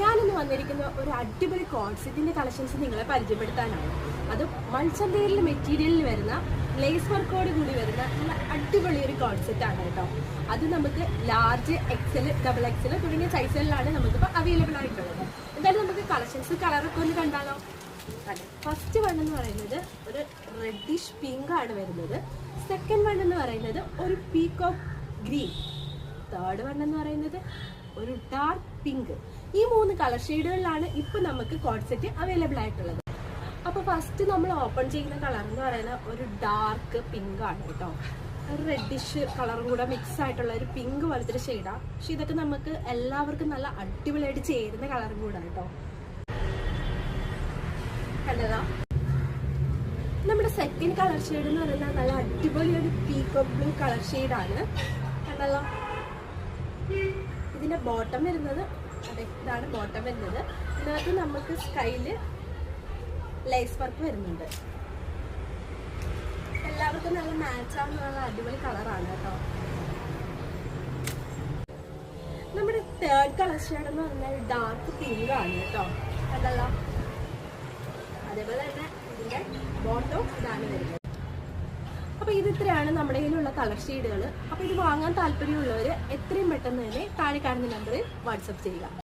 ഞാനിന്ന് വന്നിരിക്കുന്ന ഒരു അടിപൊളി കോൺസെപ്റ്റിന്റെ കളക്ഷൻസ് നിങ്ങളെ പരിചയപ്പെടുത്താനാണ്. അത് മൾച്ചന്തേരിൽ മെറ്റീരിയലിൽ വരുന്ന ലേസ് വർക്കോട് കൂടി വരുന്ന നല്ല അടിപൊളി ഒരു കോൺസെപ്റ്റ് ആണ് കേട്ടോ. അത് നമുക്ക് ലാർജ്, എക്സൽ, ഡബിൾ എക്സൽ തുടങ്ങിയ സൈസുകളിലാണ് നമുക്കിപ്പോൾ അവൈലബിൾ ആയിട്ടുള്ളത്. എന്തായാലും നമുക്ക് കളക്ഷൻസ് കളറൊക്കെ ഒന്ന് കണ്ടാലോ. അതെ, ഫസ്റ്റ് വൺ എന്ന് പറയുന്നത് ഒരു റെഡിഷ് പിങ്ക് ആണ് വരുന്നത്. സെക്കൻഡ് വൺ എന്ന് പറയുന്നത് ഒരു പീകോക്ക് ഗ്രീൻ. തേർഡ് വൺ എന്ന് പറയുന്നത് ഒരു ഡാർക്ക് പിങ്ക്. ഈ 3 കളർ ഷെയ്ഡുകളിലാണ് ഇപ്പൊ നമുക്ക് കോൺസെപ്റ്റ് അവൈലബിൾ ആയിട്ടുള്ളത്. അപ്പൊ ഫസ്റ്റ് നമ്മൾ ഓപ്പൺ ചെയ്യുന്ന കളർ എന്ന് പറയുന്നത് ഒരു ഡാർക്ക് പിങ്ക് ആണ് കേട്ടോ. ഒരു റെഡിഷ് കളറും കൂടെ മിക്സ് ആയിട്ടുള്ള ഒരു പിങ്ക് പോലത്തെ ഒരു ഷെയ്ഡാണ്. പക്ഷെ ഇതൊക്കെ നമുക്ക് എല്ലാവർക്കും നല്ല അടിപൊളിയായിട്ട് ചേരുന്ന കളറും കൂടെ കേട്ടോ. കണ്ടതാ നമ്മുടെ സെക്കൻഡ് കളർ ഷെയ്ഡ് എന്ന് പറയുന്നത് നല്ല അടിപൊളി ഒരു പീകോക്ക് ബ്ലൂ കളർ ഷെയ്ഡാണ്. കണ്ടല്ലോ, ഇതിന്റെ ബോട്ടം വരുന്നത് അതെ, ഇതാണ് ബോട്ടം വരുന്നത്. ഇതിനകത്ത് നമുക്ക് സ്കൈല് ലേസ് വർക്ക് വരുന്നുണ്ട്. എല്ലാവർക്കും നല്ല മാച്ച് ആവുന്ന അടിപൊളി കളറാണ് കേട്ടോ. നമ്മുടെ തേർഡ് കളർ ഷെയ്ഡ് എന്ന് പറഞ്ഞാൽ ഡാർക്ക് പിങ്ക് ആണ് കേട്ടോ. കണ്ടല്ലോ, അതേപോലെ തന്നെ ഇതിന്റെ ബോട്ടം ഇതാണ് വരുന്നത്. അപ്പോൾ ഇത് ഇത്രയാണ് നമ്മുടെ കയ്യിലുള്ള കളർ ഷെയ്ഡുകൾ. അപ്പോൾ ഇത് വാങ്ങാൻ താല്പര്യമുള്ളവർ എത്രയും പെട്ടെന്ന് തന്നെ താഴെ കാണുന്ന നമ്പറിൽ വാട്സപ്പ് ചെയ്യുക.